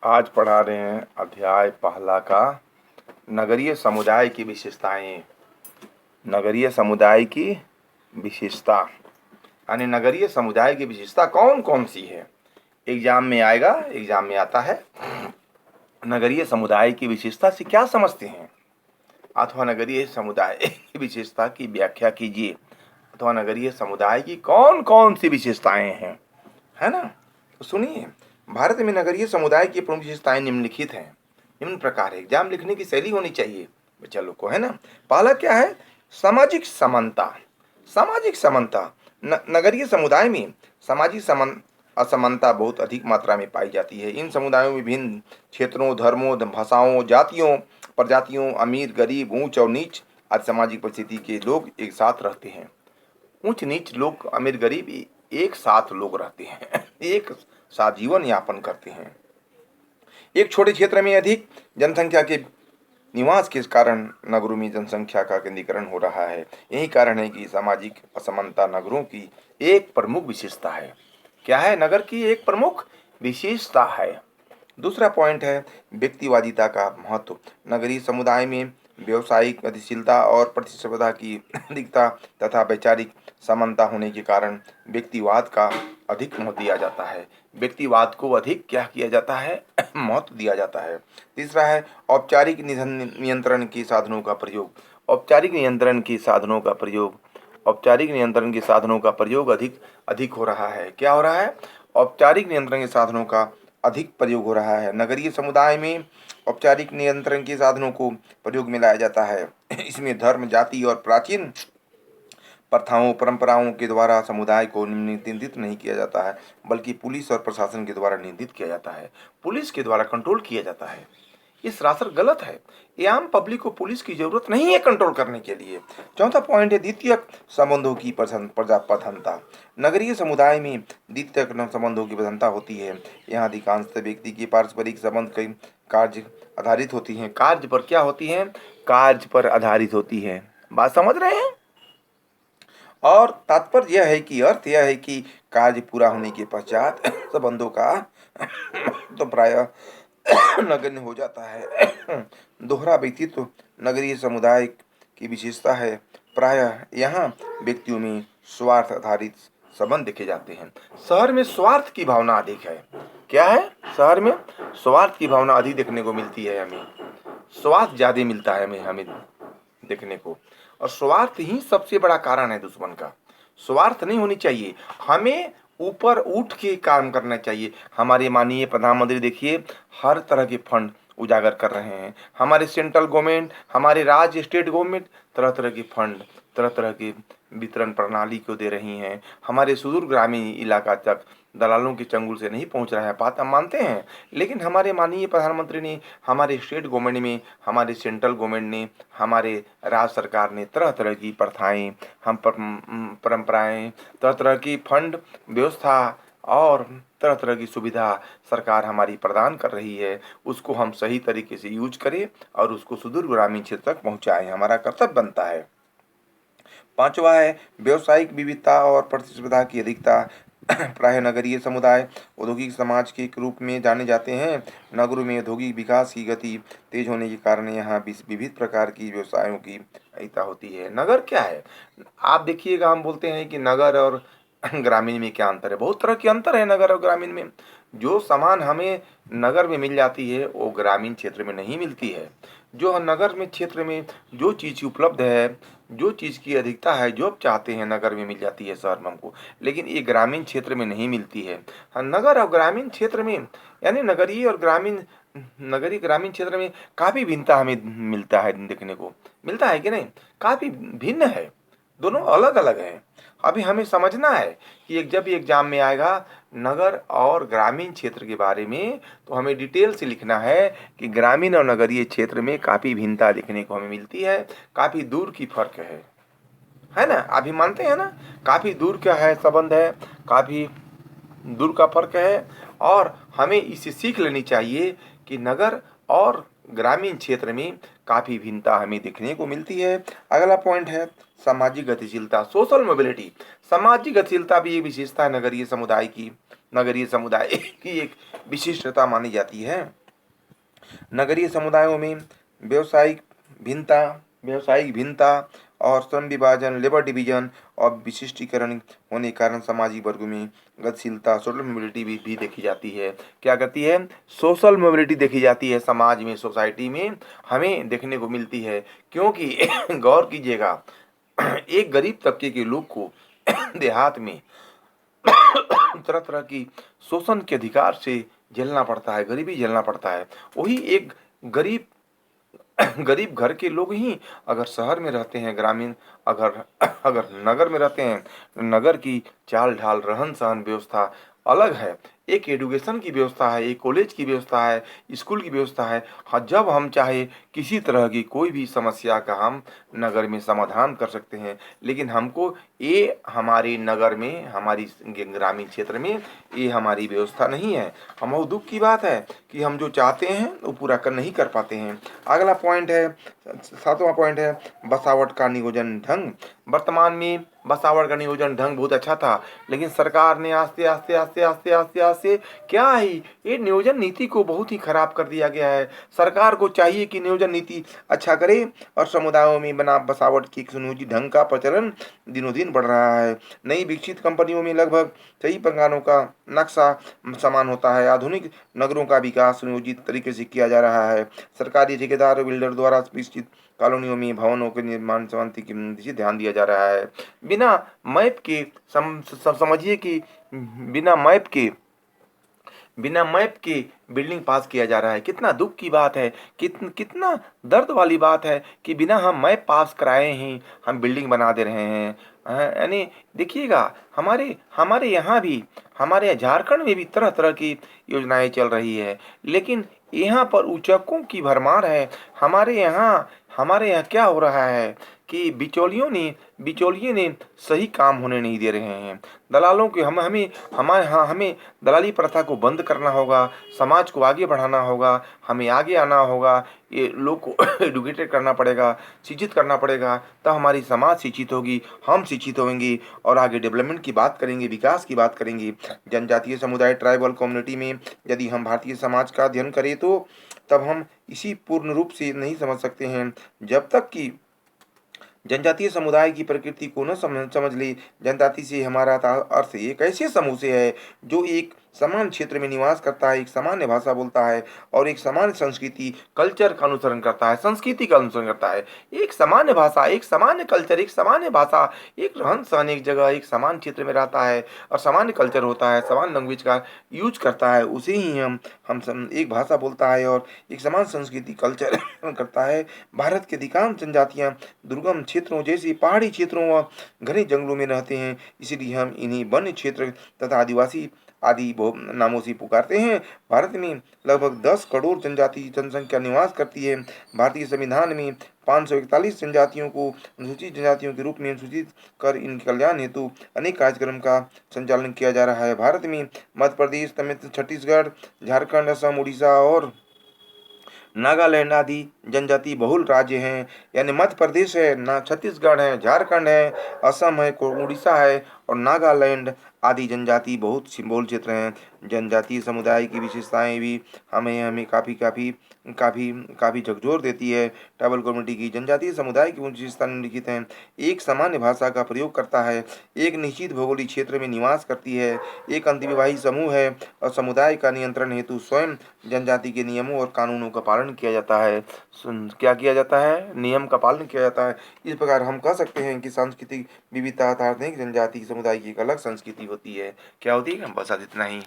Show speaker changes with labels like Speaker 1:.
Speaker 1: आज पढ़ा रहे हैं अध्याय पहला का नगरीय समुदाय की विशेषताएं। नगरीय समुदाय की विशेषता यानी नगरीय समुदाय की विशेषता कौन कौन सी है। एग्जाम में आएगा, एग्जाम में आता है। नगरीय समुदाय की विशेषता से क्या समझते हैं, अथवा नगरीय समुदाय की विशेषता की व्याख्या कीजिए, अथवा नगरीय समुदाय की कौन कौन सी विशेषताएं हैं, है ना। तो सुनिए, भारत में नगरीय समुदाय की प्रमुख विशेषताएं निम्नलिखित हैं। निम्न प्रकार है, एग्जाम लिखने की शैली होनी चाहिए बच्चा लोग को, है ना। पहला क्या है, सामाजिक समानता। सामाजिक समानता, नगरीय समुदाय में सामाजिक असमानता बहुत अधिक मात्रा में पाई जाती है। इन समुदायों में विभिन्न क्षेत्रों, धर्मों, भाषाओं, जातियों, प्रजातियों, अमीर, गरीब, ऊंच और नीच आदि सामाजिक परिस्थिति के लोग एक साथ रहते हैं। ऊंच नीच लोग, अमीर गरीब एक साथ लोग रहते हैं, एक साथ जीवन यापन करते हैं। एक छोटे क्षेत्र में अधिक जनसंख्या के निवास के कारण नगरों में जनसंख्या का केंद्रीकरण हो रहा है। यही कारण है कि सामाजिक असमानता नगरों की एक प्रमुख विशेषता है। क्या है, नगर की एक प्रमुख विशेषता है। दूसरा पॉइंट है व्यक्तिवादिता का महत्व। नगरीय समुदाय में व्यवसायिक गतिशीलता और प्रतिस्पर्धा की अधिकता तथा वैचारिक समानता होने के कारण व्यक्तिवाद का अधिक महत्व दिया जाता है। व्यक्तिवाद को अधिक क्या किया जाता है, महत्व दिया जाता है। तीसरा है औपचारिक नियंत्रण के साधनों का प्रयोग। औपचारिक नियंत्रण के साधनों का प्रयोग, औपचारिक नियंत्रण के साधनों का प्रयोग अधिक अधिक हो रहा है। क्या हो रहा है, औपचारिक नियंत्रण के साधनों का अधिक प्रयोग हो रहा है। नगरीय समुदाय में औपचारिक नियंत्रण के साधनों को प्रयोग में लाया जाता है। इसमें धर्म, जाति और प्राचीन प्रथाओं, परंपराओं के द्वारा समुदाय को नियंत्रित नहीं किया जाता है, बल्कि पुलिस और प्रशासन के द्वारा नियंत्रित किया जाता है। पुलिस के द्वारा कंट्रोल किया जाता है। ये सरासर गलत है। ये आम पब्लिक को पुलिस की जरूरत नहीं है कंट्रोल करने के लिए। चौथा पॉइंट है द्वितीयक संबंधों की प्रधानता। नगरीय समुदाय में द्वितीयक संबंधों की प्रधानता होती है। यहाँ अधिकांश व्यक्ति की पारस्परिक संबंध कई कार्य आधारित होती हैं। कार्य पर क्या होती है, कार्य पर आधारित होती है। बात समझ रहे हैं। और तात्पर्य यह है कि अर्थ यह है कि कार्य पूरा होने के पश्चात संबंधों का तो प्राय नगण्य हो जाता है। दोहरा व्यक्तित्व नगरीय समुदाय की विशेषता है। प्रायः यहाँ व्यक्तियों में स्वार्थ आधारित संबंध देखे जाते हैं। शहर में स्वार्थ की भावना अधिक है। क्या है, शहर में स्वार्थ की भावना अधिक देखने को मिलती है। हमें स्वार्थ ज्यादा मिलता है हमें देखने को, और स्वार्थ ही सबसे बड़ा कारण है दुश्मन का। स्वार्थ नहीं होनी चाहिए, हमें ऊपर उठ के काम करना चाहिए। हमारे माननीय प्रधानमंत्री देखिए हर तरह के फंड उजागर कर रहे हैं। हमारे सेंट्रल गवर्नमेंट, हमारे राज्य स्टेट गवर्नमेंट तरह तरह के फंड, तरह तरह के वितरण प्रणाली को दे रही हैं। हमारे सुदूर ग्रामीण इलाका तक दलालों के चंगुल से नहीं पहुंच रहा है, बात हम मानते हैं। लेकिन हमारे माननीय प्रधानमंत्री ने, हमारे स्टेट गवर्नमेंट में, हमारे सेंट्रल गवर्नमेंट ने, हमारे राज्य सरकार ने तरह तरह की प्रथाएं, हम परंपराएं, तरह तरह की फंड व्यवस्था और तरह तरह की सुविधा सरकार हमारी प्रदान कर रही है। उसको हम सही तरीके से यूज करें और उसको सुदूर ग्रामीण क्षेत्र तक पहुंचाएं, हमारा कर्तव्य बनता है। पांचवा है व्यवसायिक विविधता और प्रतिस्पर्धा की अधिकता। प्राय नगरीय समुदाय औद्योगिक समाज के रूप में जाने जाते हैं। नगरों में औद्योगिक विकास की गति तेज होने के कारण यहाँ विविध प्रकार की व्यवसायों की अधिकता होती है। नगर क्या है, आप देखिएगा, हम बोलते हैं कि नगर और ग्रामीण में क्या अंतर है। बहुत तरह के अंतर है नगर और ग्रामीण में। जो सामान हमें नगर में मिल जाती है वो ग्रामीण क्षेत्र में नहीं मिलती है। जो नगर में क्षेत्र में जो चीज़ उपलब्ध है, जो चीज़ की अधिकता है, जो आप चाहते हैं नगर में मिल जाती है शहर में हमको, लेकिन ये ग्रामीण क्षेत्र में नहीं मिलती है। हाँ, नगर और ग्रामीण क्षेत्र में यानी नगरीय और ग्रामीण, नगरीय ग्रामीण क्षेत्र में काफ़ी भिन्नता हमें मिलता है, देखने को मिलता है कि नहीं, काफ़ी भिन्न है, दोनों अलग अलग हैं। अभी हमें समझना है कि जब एग्जाम में आएगा नगर और ग्रामीण क्षेत्र के बारे में, तो हमें डिटेल से लिखना है कि ग्रामीण और नगरीय क्षेत्र में काफ़ी भिन्नता देखने को हमें मिलती है, काफ़ी दूर की फर्क है ना। अभी मानते हैं ना, काफ़ी दूर का है संबंध है, काफ़ी दूर का फर्क है। और हमें इसे सीख लेनी चाहिए कि नगर और ग्रामीण क्षेत्र में काफ़ी भिन्नता हमें देखने को मिलती है। अगला पॉइंट है सामाजिक गतिशीलता, सोशल मोबिलिटी। सामाजिक गतिशीलता भी एक विशेषता है नगरीय समुदाय की। नगरीय समुदाय की एक विशिष्टता मानी जाती है। नगरीय समुदायों में व्यावसायिक भिन्नता व्यावसायिक भिन्नता और श्रम विभाजन, लेबर डिवीजन और विशिष्टीकरण होने के कारण सामाजिक वर्गों में गतिशीलता, सोशल मोबिलिटी भी देखी जाती है। क्या करती है? सोशल मोबिलिटी देखी जाती है समाज में, सोसाइटी में हमें देखने को मिलती है। क्योंकि गौर कीजिएगा, एक गरीब तबके के लोग को देहात में तरह तरह की शोषण के अधिकार से झेलना पड़ता है, गरीबी झेलना पड़ता है। वही एक गरीब गरीब घर के लोग ही अगर शहर में रहते हैं, ग्रामीण अगर अगर नगर में रहते हैं, नगर की चाल ढाल, रहन सहन व्यवस्था अलग है। एक एजुकेशन की व्यवस्था है, एक कॉलेज की व्यवस्था है, स्कूल की व्यवस्था है। हाँ, जब हम चाहे किसी तरह की कोई भी समस्या का हम नगर में समाधान कर सकते हैं। लेकिन हमको ये हमारे नगर में, हमारी ग्रामीण क्षेत्र में ये हमारी व्यवस्था नहीं है। हम बहुत दुख की बात है कि हम जो चाहते हैं वो पूरा कर नहीं कर पाते हैं। अगला पॉइंट है, 7वां पॉइंट है बसावट का नियोजन ढंग। वर्तमान में बसावट का नियोजन ढंग बहुत अच्छा था, लेकिन सरकार ने आस्ते आस्ते आस्ते आस्ते आस्ते आस्ते क्या है, ये नियोजन नीति को बहुत ही खराब कर दिया गया है। सरकार को चाहिए कि नियोजन नीति अच्छा करे और समुदायों में बना बसावट की सुनियोजित ढंग का प्रचलन दिनों दिन बढ़ रहा है। नई विकसित कंपनियों में लगभग सही प्रकारों का नक्शा समान होता है। आधुनिक नगरों का विकास सुनियोजित तरीके से किया जा रहा है। सरकारी ठेकेदार और बिल्डर द्वारा विकसित कॉलोनियों में भवनों के निर्माण संबंधी की ध्यान दिया जा रहा है। बिना मैप के समझिए कि बिना मैप के बिल्डिंग पास किया जा रहा है। कितना दुख की बात है, कितना दर्द वाली बात है कि बिना हम मैप पास कराए ही हम बिल्डिंग बना दे रहे हैं। यानी देखिएगा, हमारे हमारे यहाँ भी, हमारे यहाँ झारखंड में भी तरह तरह की योजनाएं चल रही है, लेकिन यहाँ पर ऊचकों की भरमार है। हमारे यहाँ क्या हो रहा है कि बिचौलिए ने सही काम होने नहीं दे रहे हैं। दलालों के हमें दलाली प्रथा को बंद करना होगा, समाज को आगे बढ़ाना होगा, हमें आगे आना होगा, ये लोग को एडुकेटेड करना पड़ेगा, शिक्षित करना पड़ेगा, तब हमारी समाज शिक्षित होगी, हम शिक्षित होंगे और आगे डेवलपमेंट की बात करेंगे, विकास की बात करेंगे। जनजातीय समुदाय, ट्राइबल कम्युनिटी में यदि हम भारतीय समाज का अध्ययन करें तो तब हम इसी पूर्ण रूप से नहीं समझ सकते हैं जब तक कि जनजातीय समुदाय की प्रकृति को न समझ ले। जनजाति से हमारा अर्थ एक ऐसे समूह से है जो एक समान क्षेत्र में निवास करता है, एक सामान्य भाषा बोलता है और एक सामान्य संस्कृति कल्चर का अनुसरण करता है, संस्कृति का अनुसरण करता है। एक सामान्य भाषा, एक सामान्य कल्चर, एक सामान्य भाषा, एक रहन सहन एक जगह, एक समान क्षेत्र में रहता है और सामान्य कल्चर होता है, समान लैंग्वेज का यूज करता है, उसे ही हम एक भाषा बोलता है और एक समान संस्कृति कल्चर करता है। भारत के अधिकांश जनजातियां दुर्गम क्षेत्रों जैसे पहाड़ी क्षेत्रों व घने जंगलों में रहते हैं, इसीलिए हम इन्हें वन्य क्षेत्र तथा आदिवासी आदि नामों से पुकारते हैं। भारत में लगभग 10 करोड़ जनजाति जनसंख्या निवास करती है। भारतीय संविधान में 541 जनजातियों को अनुसूचित जनजातियों के रूप में सूचित कर इनके कल्याण हेतु अनेक कार्यक्रम का संचालन किया जा रहा है। भारत में मध्य प्रदेश, तमिल, छत्तीसगढ़, झारखंड, असम, उड़ीसा और नागालैंड आदि जनजाति बहुल राज्य हैं। यानी मध्य प्रदेश है, ना छत्तीसगढ़ है, झारखंड है, असम है, उड़ीसा है और नागालैंड आदि जनजाति बहुत सिंबल क्षेत्र हैं। जनजातीय समुदाय की विशेषताएं भी हमें काफ़ी झकझोर देती है। ट्राइबल कम्युनिटी की जनजातीय समुदाय की विशेषता निम्नलिखित हैं। एक सामान्य भाषा का प्रयोग करता है, एक निश्चित भौगोलिक क्षेत्र में निवास करती है, एक अंतर्विवाही समूह है और समुदाय का नियंत्रण हेतु स्वयं जनजाति के नियमों और कानूनों का पालन किया जाता है। क्या किया जाता है? नियम का पालन किया जाता है। इस प्रकार हम कह सकते हैं कि सांस्कृतिक विविधता अर्थात जनजाति समुदाय की एक अलग संस्कृति होती है। क्या होती है? बस आज इतना ही।